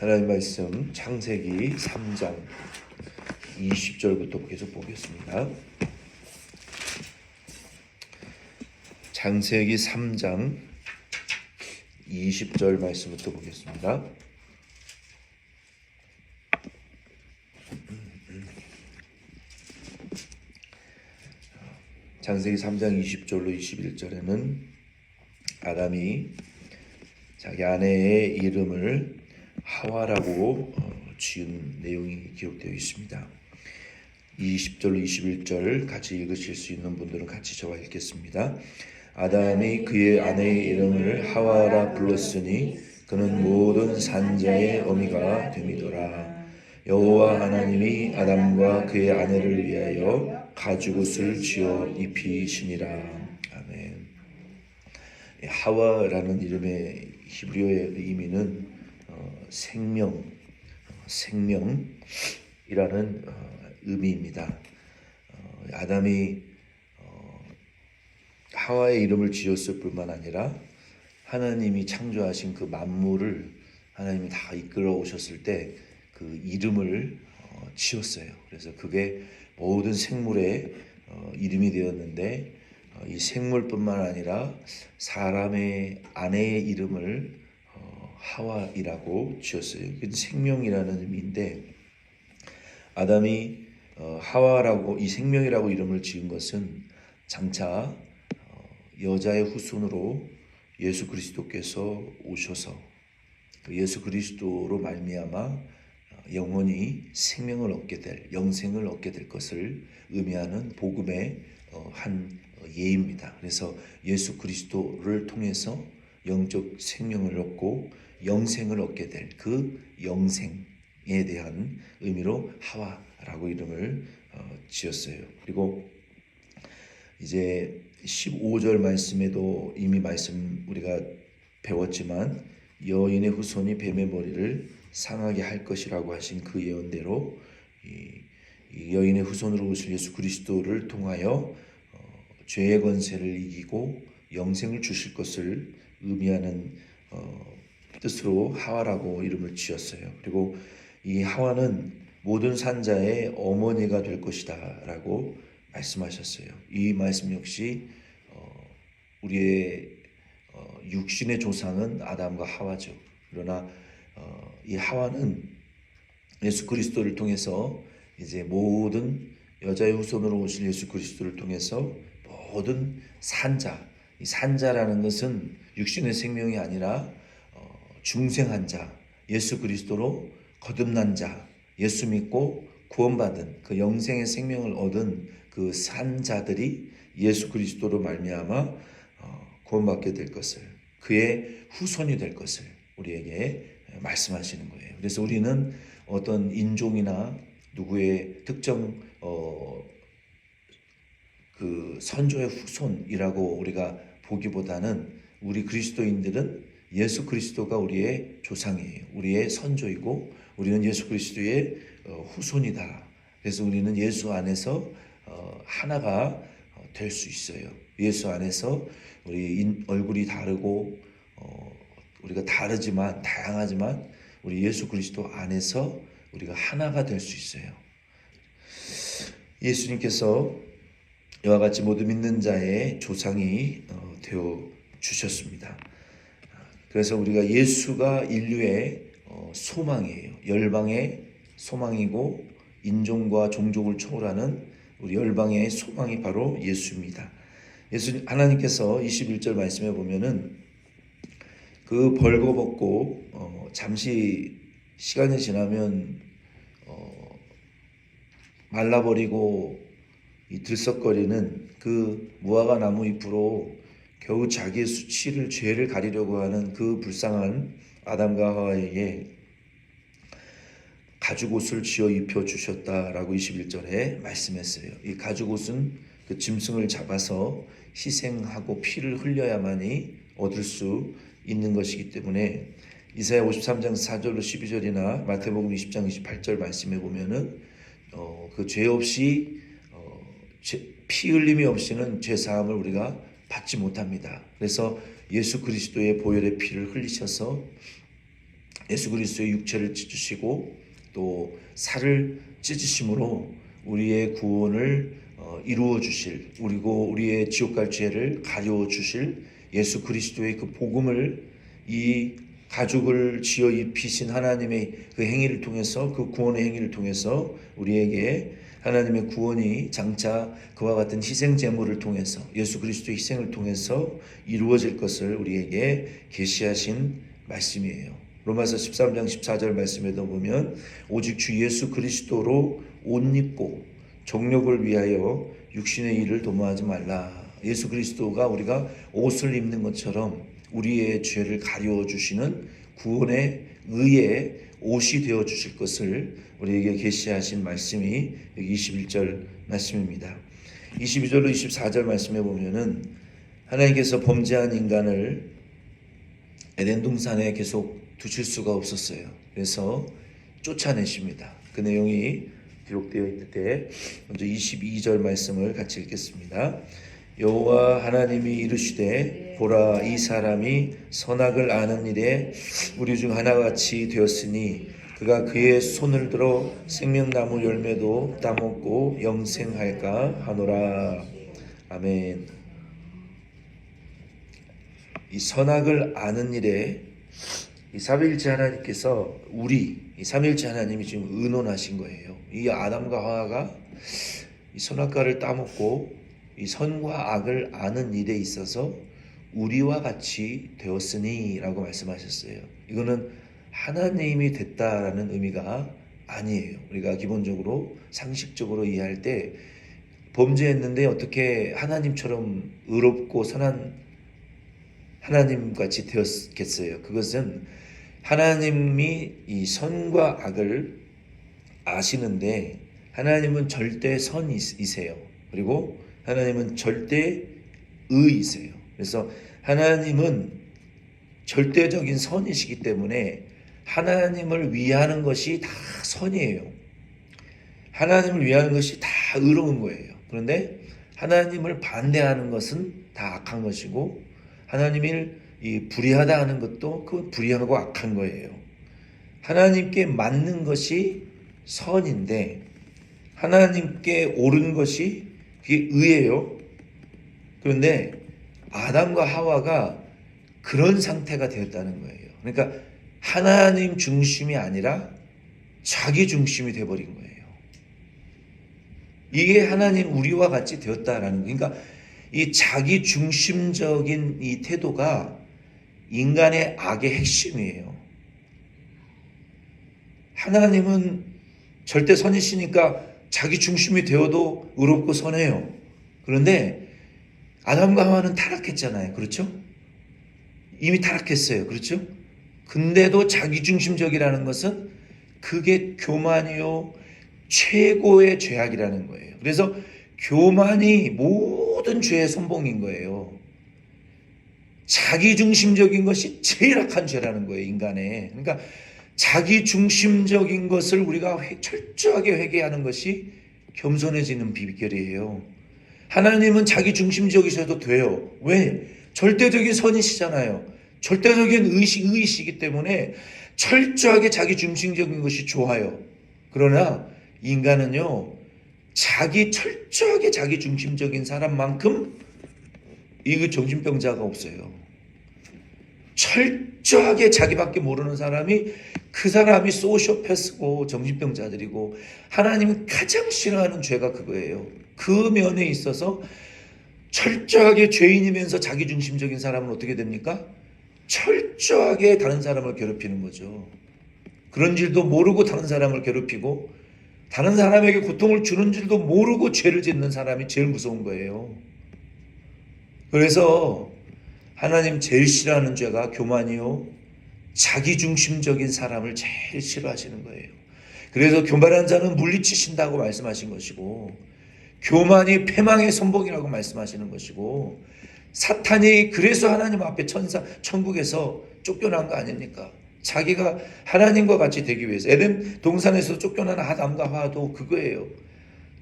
하나님 말씀 창세기 3장 20절부터 계속 보겠습니다. 창세기 3장 20절 말씀부터 보겠습니다. 창세기 3장 20절로 21절에는 아담이 자기 아내의 이름을 하와라고 지은 내용이 기록되어 있습니다. 20절로 21절 같이 읽으실 수 있는 분들은 같이 저와 읽겠습니다. 아담이 그의 아내의 이름을 하와라 불렀으니 그는 모든 산자의 어미가 됨이더라. 여호와 하나님이 아담과 그의 아내를 위하여 가죽옷을 지어 입히시니라. 아멘. 하와라는 이름의 히브리어의 의미는 생명이라는 의미입니다. 아담이 하와의 이름을 지었을 뿐만 아니라 하나님이 창조하신 그 만물을 하나님이 다 이끌어 오셨을 때 그 이름을 지었어요. 그래서 그게 모든 생물의 이름이 되었는데 이 생물뿐만 아니라 사람의 아내의 이름을 하와이라고 지었어요. 생명이라는 의미인데 아담이 하와라고 이 생명이라고 이름을 지은 것은 장차 여자의 후손으로 예수 그리스도께서 오셔서 예수 그리스도로 말미암아 영원히 생명을 얻게 될 영생을 얻게 될 것을 의미하는 복음의 한 예입니다. 그래서 예수 그리스도를 통해서 영적 생명을 얻고 영생을 얻게 될 그 영생에 대한 의미로 하와라고 이름을 지었어요. 그리고 이제 15절 말씀에도 이미 우리가 배웠지만 여인의 후손이 뱀의 머리를 상하게 할 것이라고 하신 그 예언대로 이 여인의 후손으로 오실 예수 그리스도를 통하여 죄의 권세를 이기고 영생을 주실 것을 의미하는 뜻으로 하와라고 이름을 지었어요. 그리고 이 하와는 모든 산자의 어머니가 될 것이다 라고 말씀하셨어요. 이 말씀 역시 우리의 육신의 조상은 아담과 하와죠. 그러나 이 하와는 예수 그리스도를 통해서 이제 모든 여자의 후손으로 오실 예수 그리스도를 통해서 모든 산자, 이 산자라는 것은 육신의 생명이 아니라 중생한 자, 예수 그리스도로 거듭난 자, 예수 믿고 구원받은 그 영생의 생명을 얻은 그 산자들이 예수 그리스도로 말미암아 구원받게 될 것을, 그의 후손이 될 것을 우리에게 말씀하시는 거예요. 그래서 우리는 어떤 인종이나 누구의 특정 그 선조의 후손이라고 우리가 보기보다는 우리 그리스도인들은 예수 그리스도가 우리의 조상이에요. 우리의 선조이고 우리는 예수 그리스도의 후손이다. 그래서 우리는 예수 안에서 하나가 될 수 있어요. 예수 안에서 우리 얼굴이 다르고 우리가 다양하지만 우리 예수 그리스도 안에서 우리가 하나가 될 수 있어요. 예수님께서 이와 같이 모두 믿는 자의 조상이 되어 주셨습니다. 그래서 우리가 예수가 인류의 소망이에요. 열방의 소망이고 인종과 종족을 초월하는 우리 열방의 소망이 바로 예수입니다. 하나님께서 21절 말씀에 보면은 그 벌거벗고 잠시 시간이 지나면 말라버리고 이 들썩거리는 그 무화과 나무 잎으로 겨우 자기의 죄를 가리려고 하는 그 불쌍한 아담과 하와에게 가죽옷을 지어 입혀 주셨다라고 21절에 말씀했어요. 이 가죽옷은 그 짐승을 잡아서 희생하고 피를 흘려야만이 얻을 수 있는 것이기 때문에 이사야 53장 4절로 12절이나 마태복음 20장 28절 말씀에 보면은 그 죄 없이 피 흘림이 없이는 죄 사함을 우리가 받지 못합니다. 그래서 예수 그리스도의 보혈의 피를 흘리셔서 예수 그리스도의 육체를 찢으시고 또 살을 찢으심으로 우리의 구원을 이루어 주실, 그리고 우리의 지옥 갈 죄를 가려 주실 예수 그리스도의 그 복음을, 이 가죽을 지어 입히신 하나님의 그 행위를 통해서, 그 구원의 행위를 통해서 우리에게 하나님의 구원이 장차 그와 같은 희생 제물을 통해서, 예수 그리스도의 희생을 통해서 이루어질 것을 우리에게 계시하신 말씀이에요. 로마서 13장 14절 말씀에도 보면 오직 주 예수 그리스도로 옷 입고 정욕을 위하여 육신의 일을 도모하지 말라. 예수 그리스도가 우리가 옷을 입는 것처럼 우리의 죄를 가려 주시는 구원의 의의 옷이 되어 주실 것을 우리에게 계시하신 말씀이 여기 21절 말씀입니다. 22절로 24절 말씀에 보면은 하나님께서 범죄한 인간을 에덴 동산에 계속 두실 수가 없었어요. 그래서 쫓아내십니다. 그 내용이 기록되어 있는데 먼저 22절 말씀을 같이 읽겠습니다. 여호와 하나님이 이르시되 보라, 이 사람이 선악을 아는 일에 우리 중 하나같이 되었으니 그가 그의 손을 들어 생명나무 열매도 따먹고 영생할까 하노라. 아멘. 이 선악을 아는 일에 이 삼위일체 하나님께서 이 삼위일체 하나님이 지금 의논하신 거예요. 이 아담과 하와가 이 선악과를 따먹고 이 선과 악을 아는 일에 있어서 우리와 같이 되었으니 라고 말씀하셨어요. 이거는 하나님이 됐다라는 의미가 아니에요. 우리가 기본적으로 상식적으로 이해할 때 범죄했는데 어떻게 하나님처럼 의롭고 선한 하나님같이 되었겠어요. 그것은 하나님이 이 선과 악을 아시는데 하나님은 절대 선이세요. 그리고 하나님은 절대 의이세요. 그래서 하나님은 절대적인 선이시기 때문에 하나님을 위하는 것이 다 선이에요. 하나님을 위하는 것이 다 의로운 거예요. 그런데 하나님을 반대하는 것은 다 악한 것이고, 하나님을 불의하다 하는 것도 그 불의하고 악한 거예요. 하나님께 맞는 것이 선인데 하나님께 옳은 것이 그게 의예요. 그런데 아담과 하와가 그런 상태가 되었다는 거예요. 그러니까 하나님 중심이 아니라 자기 중심이 되어버린 거예요. 이게 하나님 우리와 같이 되었다라는 거예요. 그러니까 이 자기 중심적인 이 태도가 인간의 악의 핵심이에요. 하나님은 절대 선이시니까 자기 중심이 되어도 의롭고 선해요. 그런데 아담과 하와는 타락했잖아요. 그렇죠? 이미 타락했어요. 그렇죠? 근데도 자기 중심적이라는 것은 그게 교만이요 최고의 죄악이라는 거예요. 그래서 교만이 모든 죄의 선봉인 거예요. 자기 중심적인 것이 제일 악한 죄라는 거예요, 인간의. 그러니까 자기 중심적인 것을 우리가 철저하게 회개하는 것이 겸손해지는 비결이에요. 하나님은 자기 중심적이셔도 돼요. 왜? 절대적인 선이시잖아요. 절대적인 의이시기 때문에 철저하게 자기 중심적인 것이 좋아요. 그러나 인간은요, 철저하게 자기 중심적인 사람만큼 이 정신병자가 없어요. 철저하게 자기밖에 모르는 사람이 그 사람이 소시오패스고 정신병자들이고, 하나님이 가장 싫어하는 죄가 그거예요. 그 면에 있어서 철저하게 죄인이면서 자기 중심적인 사람은 어떻게 됩니까? 철저하게 다른 사람을 괴롭히는 거죠. 그런 줄도 모르고 다른 사람을 괴롭히고 다른 사람에게 고통을 주는 줄도 모르고 죄를 짓는 사람이 제일 무서운 거예요. 그래서 하나님 제일 싫어하는 죄가 교만이요, 자기중심적인 사람을 제일 싫어하시는 거예요. 그래서 교만한 자는 물리치신다고 말씀하신 것이고, 교만이 패망의 선봉이라고 말씀하시는 것이고, 사탄이 그래서 하나님 앞에 천국에서 쫓겨난 거 아닙니까? 자기가 하나님과 같이 되기 위해서. 에덴 동산에서 쫓겨난 아담과 하와도 그거예요.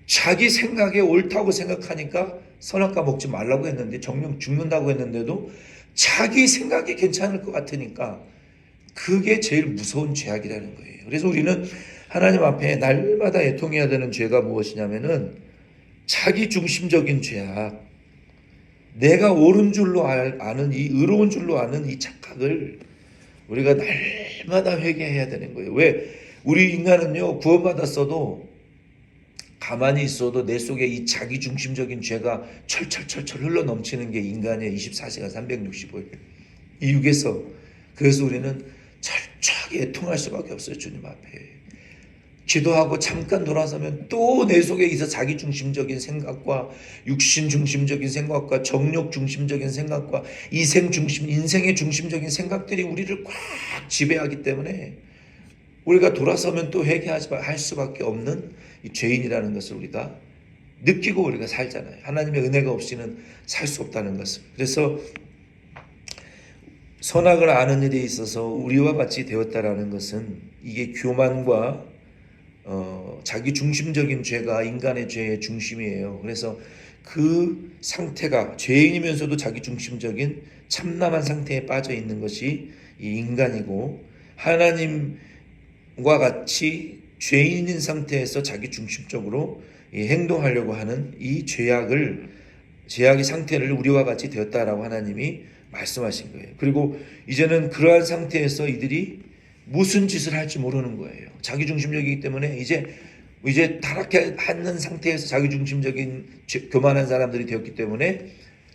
자기 생각에 옳다고 생각하니까 선악과 먹지 말라고 했는데, 정령 죽는다고 했는데도 자기 생각이 괜찮을 것 같으니까 그게 제일 무서운 죄악이라는 거예요. 그래서 우리는 하나님 앞에 날마다 애통해야 되는 죄가 무엇이냐면은 자기 중심적인 죄악, 내가 옳은 줄로 아는 이 의로운 줄로 아는 이 착각을 우리가 날마다 회개해야 되는 거예요. 왜? 우리 인간은요, 구원받았어도 가만히 있어도 내 속에 이 자기 중심적인 죄가 철철철철 흘러 넘치는 게 인간의 24시간 365일 이 육에서. 그래서 우리는 철저하게 애통할 수밖에 없어요. 주님 앞에 기도하고 잠깐 돌아서면 또 내 속에 있어 자기 중심적인 생각과 육신 중심적인 생각과 정욕 중심적인 생각과 인생의 중심적인 생각들이 우리를 꽉 지배하기 때문에 우리가 돌아서면 또 회개할 수밖에 없는 이 죄인이라는 것을 우리가 느끼고 우리가 살잖아요. 하나님의 은혜가 없이는 살 수 없다는 것을. 그래서 선악을 아는 일에 있어서 우리와 같이 되었다라는 것은 이게 교만과 자기 중심적인 죄가 인간의 죄의 중심이에요. 그래서 그 상태가 죄인이면서도 자기 중심적인 참남한 상태에 빠져 있는 것이 이 인간이고, 하나님과 같이 죄인인 상태에서 자기 중심적으로 행동하려고 하는 이 죄악의 상태를 우리와 같이 되었다라고 하나님이 말씀하신 거예요. 그리고 이제는 그러한 상태에서 이들이 무슨 짓을 할지 모르는 거예요. 자기중심적이기 때문에 이제 타락해 하는 상태에서 자기중심적인 교만한 사람들이 되었기 때문에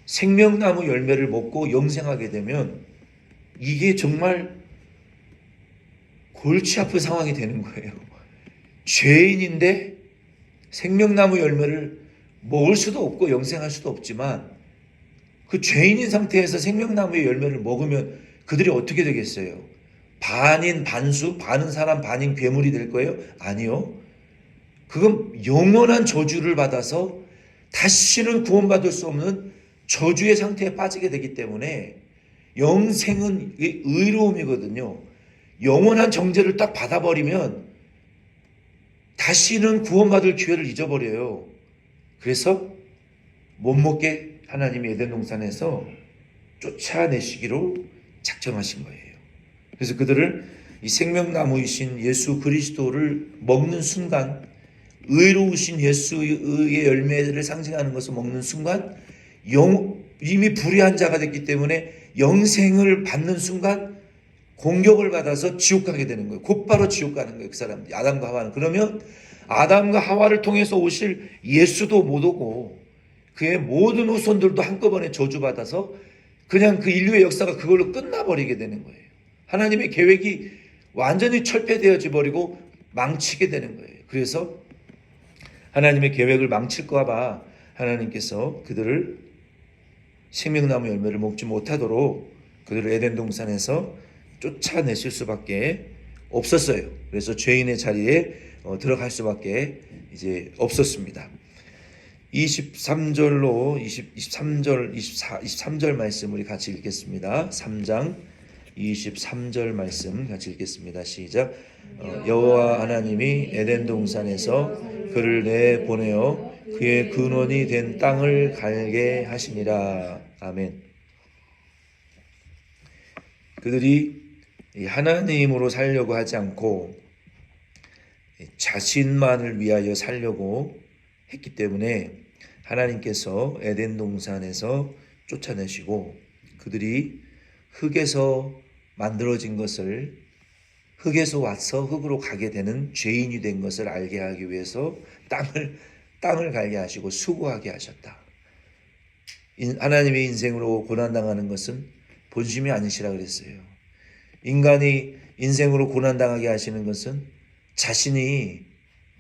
생명나무 열매를 먹고 영생하게 되면 이게 정말 골치 아픈 상황이 되는 거예요. 죄인인데 생명나무 열매를 먹을 수도 없고 영생할 수도 없지만 그 죄인인 상태에서 생명나무의 열매를 먹으면 그들이 어떻게 되겠어요? 반인 반수, 반은 사람 반인 괴물이 될 거예요? 아니요. 그건 영원한 저주를 받아서 다시는 구원받을 수 없는 저주의 상태에 빠지게 되기 때문에 영생은 의로움이거든요. 영원한 정죄를 딱 받아버리면 다시는 구원받을 기회를 잊어버려요. 그래서 못 먹게 하나님이 에덴 동산에서 쫓아내시기로 작정하신 거예요. 그래서 그들을 이 생명나무이신 예수 그리스도를 먹는 순간, 의로우신 예수의 열매를 상징하는 것을 먹는 순간 이미 불의한 자가 됐기 때문에 영생을 받는 순간 공격을 받아서 지옥 가게 되는 거예요. 곧바로 지옥 가는 거예요. 그 사람 아담과 하와는. 그러면 아담과 하와를 통해서 오실 예수도 못 오고 그의 모든 후손들도 한꺼번에 저주받아서 그냥 그 인류의 역사가 그걸로 끝나버리게 되는 거예요. 하나님의 계획이 완전히 철폐되어져 버리고 망치게 되는 거예요. 그래서 하나님의 계획을 망칠까 봐 하나님께서 그들을 생명나무 열매를 먹지 못하도록 그들을 에덴 동산에서 쫓아내실 수밖에 없었어요. 그래서 죄인의 자리에 들어갈 수밖에 이제 없었습니다. 23절로 23절, 23절 말씀 우리 같이 읽겠습니다. 3장 23절 말씀 같이 읽겠습니다. 시작. 여호와 하나님이 에덴 동산에서 그를 내보내어 그의 근원이 된 땅을 갈게 하시니라. 아멘. 그들이 하나님으로 살려고 하지 않고 자신만을 위하여 살려고 했기 때문에 하나님께서 에덴 동산에서 쫓아내시고 그들이 흙에서 만들어진 것을 흙에서 와서 흙으로 가게 되는 죄인이 된 것을 알게 하기 위해서 땅을 갈게 하시고 수고하게 하셨다. 하나님의 인생으로 고난당하는 것은 본심이 아니시라 그랬어요. 인간이 인생으로 고난당하게 하시는 것은 자신이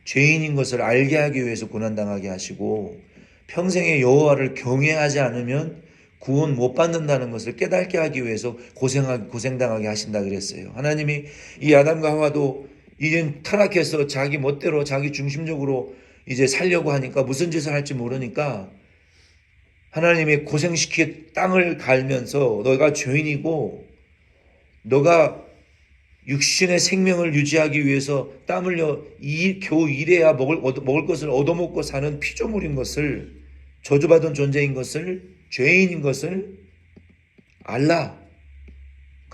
죄인인 것을 알게 하기 위해서 고난당하게 하시고 평생에 여호와를 경외하지 않으면 구원 못 받는다는 것을 깨닫게 하기 위해서 고생당하게 하신다 그랬어요. 하나님이 이 아담과 하와도 이제 타락해서 자기 멋대로 자기 중심적으로 이제 살려고 하니까 무슨 짓을 할지 모르니까 하나님이 고생시키게 땅을 갈면서 너가 죄인이고 너가 육신의 생명을 유지하기 위해서 땀 흘려 겨우 일해야 먹을 것을 얻어먹고 사는 피조물인 것을, 저주받은 존재인 것을, 죄인인 것을 알라.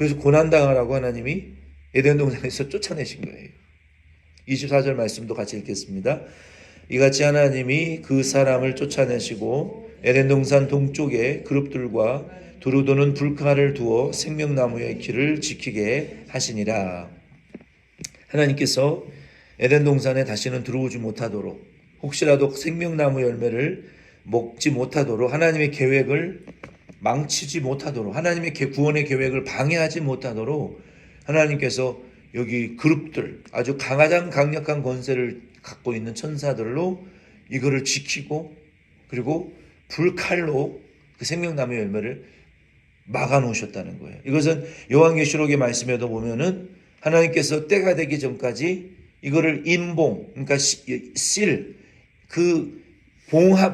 그래서 고난당하라고 하나님이 에덴 동산에서 쫓아내신 거예요. 24절 말씀도 같이 읽겠습니다. 이같이 하나님이 그 사람을 쫓아내시고 에덴 동산 동쪽에 그룹들과 두루 도는 불칼을 두어 생명나무의 길을 지키게 하시니라. 하나님께서 에덴 동산에 다시는 들어오지 못하도록, 혹시라도 생명나무 열매를 먹지 못하도록, 하나님의 계획을 망치지 못하도록, 하나님의 구원의 계획을 방해하지 못하도록 하나님께서 여기 그룹들, 아주 가장 강력한 권세를 갖고 있는 천사들로 이거를 지키고, 그리고 불칼로 그 생명나무 열매를 막아 놓으셨다는 거예요. 이것은 요한계시록의 말씀에도 보면은 하나님께서 때가 되기 전까지 이거를 인봉, 그러니까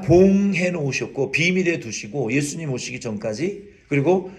봉해 놓으셨고 비밀에 두시고, 예수님 오시기 전까지, 그리고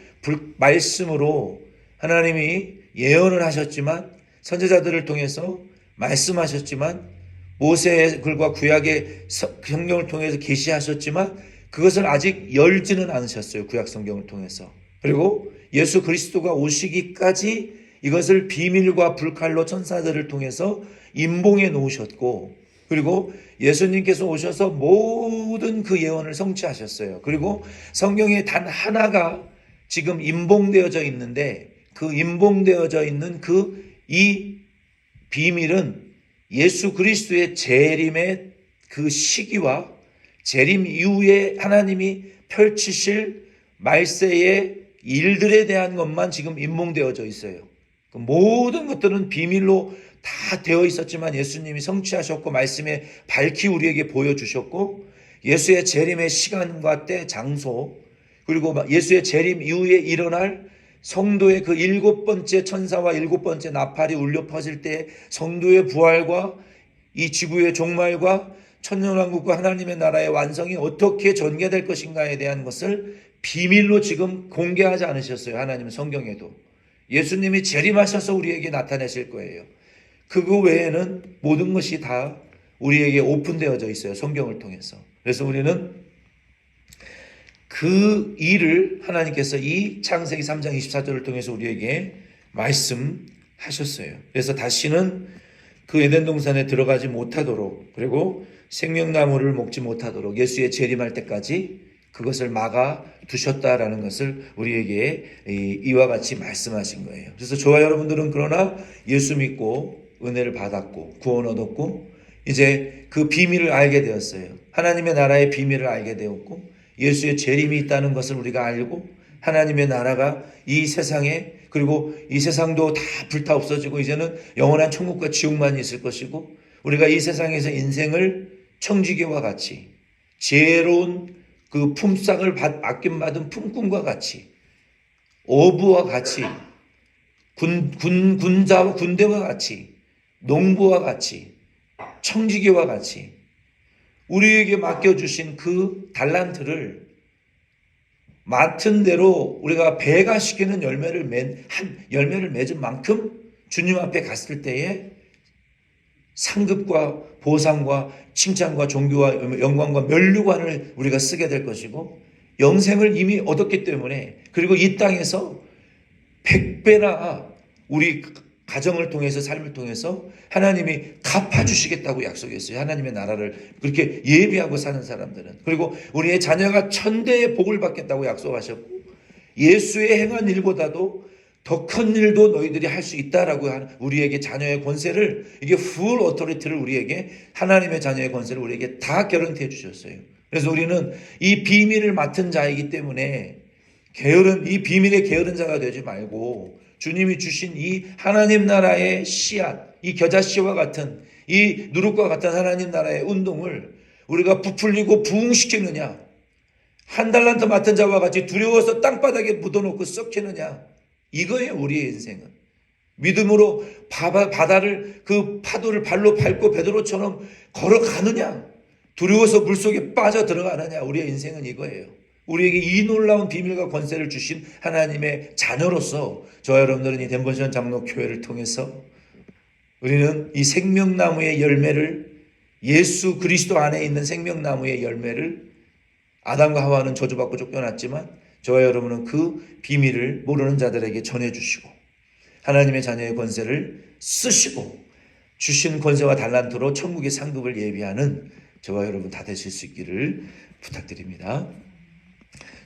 말씀으로 하나님이 예언을 하셨지만, 선지자들을 통해서 말씀하셨지만, 모세의 글과 구약의 성경을 통해서 계시하셨지만 그것을 아직 열지는 않으셨어요. 구약 성경을 통해서. 그리고 예수 그리스도가 오시기까지 이것을 비밀과 불칼로 천사들을 통해서 임봉해 놓으셨고, 그리고 예수님께서 오셔서 모든 그 예언을 성취하셨어요. 그리고 성경에 단 하나가 지금 임봉되어져 있는데, 그 임봉되어져 있는 이 비밀은 예수 그리스도의 재림의 그 시기와 재림 이후에 하나님이 펼치실 말세의 일들에 대한 것만 지금 임몽되어져 있어요. 그 모든 것들은 비밀로 다 되어 있었지만 예수님이 성취하셨고, 말씀에 밝히 우리에게 보여주셨고, 예수의 재림의 시간과 때, 장소, 그리고 예수의 재림 이후에 일어날 성도의 그 7번째 천사와 7번째 나팔이 울려 퍼질 때 성도의 부활과 이 지구의 종말과 천년왕국과 하나님의 나라의 완성이 어떻게 전개될 것인가에 대한 것을 비밀로 지금 공개하지 않으셨어요. 하나님은 성경에도. 예수님이 재림하셔서 우리에게 나타내실 거예요. 그거 외에는 모든 것이 다 우리에게 오픈되어져 있어요. 성경을 통해서. 그래서 우리는 그 일을 하나님께서 이 창세기 3장 24절을 통해서 우리에게 말씀하셨어요. 그래서 다시는 그 에덴 동산에 들어가지 못하도록, 그리고 생명나무를 먹지 못하도록 예수의 재림할 때까지 그것을 막아 두셨다라는 것을 우리에게 이와 같이 말씀하신 거예요. 그래서 저와 여러분들은 그러나 예수 믿고 은혜를 받았고 구원 얻었고 이제 그 비밀을 알게 되었어요. 하나님의 나라의 비밀을 알게 되었고, 예수의 재림이 있다는 것을 우리가 알고, 하나님의 나라가 이 세상에, 그리고 이 세상도 다 불타 없어지고 이제는 영원한 천국과 지옥만 있을 것이고, 우리가 이 세상에서 인생을 청지기와 같이 지혜로운 그 품삯을 아낌받은 품꾼과 같이, 어부와 같이, 군대와 같이, 농부와 같이, 청지기와 같이 우리에게 맡겨주신 그 달란트를 맡은 대로 우리가 배가 시키는 열매를 맺은 만큼 주님 앞에 갔을 때에 상급과 보상과 칭찬과 존귀와 영광과 면류관을 우리가 쓰게 될 것이고, 영생을 이미 얻었기 때문에, 그리고 이 땅에서 100배나 우리 가정을 통해서, 삶을 통해서 하나님이 갚아주시겠다고 약속했어요. 하나님의 나라를 그렇게 예비하고 사는 사람들은. 그리고 우리의 자녀가 천대의 복을 받겠다고 약속하셨고, 예수의 행한 일보다도 더 큰 일도 너희들이 할 수 있다라고 하는 우리에게 자녀의 권세를, 이게 풀 어토리티를 우리에게, 하나님의 자녀의 권세를 우리에게 다 개런티해 주셨어요. 그래서 우리는 이 비밀을 맡은 자이기 때문에 이 비밀의 게으른 자가 되지 말고, 주님이 주신 이 하나님 나라의 씨앗, 이 겨자씨와 같은, 이 누룩과 같은 하나님 나라의 운동을 우리가 부풀리고 부흥시키느냐, 한 달란트 맡은 자와 같이 두려워서 땅바닥에 묻어놓고 썩히느냐, 이거예요. 우리의 인생은 믿음으로 바다를, 그 파도를 발로 밟고 베드로처럼 걸어가느냐, 두려워서 물속에 빠져 들어가느냐. 우리의 인생은 이거예요. 우리에게 이 놀라운 비밀과 권세를 주신 하나님의 자녀로서 저와 여러분들은 이 덴버션 장로교회를 통해서 우리는 이 생명나무의 열매를, 예수 그리스도 안에 있는 생명나무의 열매를, 아담과 하와는 저주받고 쫓겨났지만 저와 여러분은 그 비밀을 모르는 자들에게 전해주시고 하나님의 자녀의 권세를 쓰시고 주신 권세와 달란트로 천국의 상급을 예비하는 저와 여러분 다 되실 수 있기를 부탁드립니다.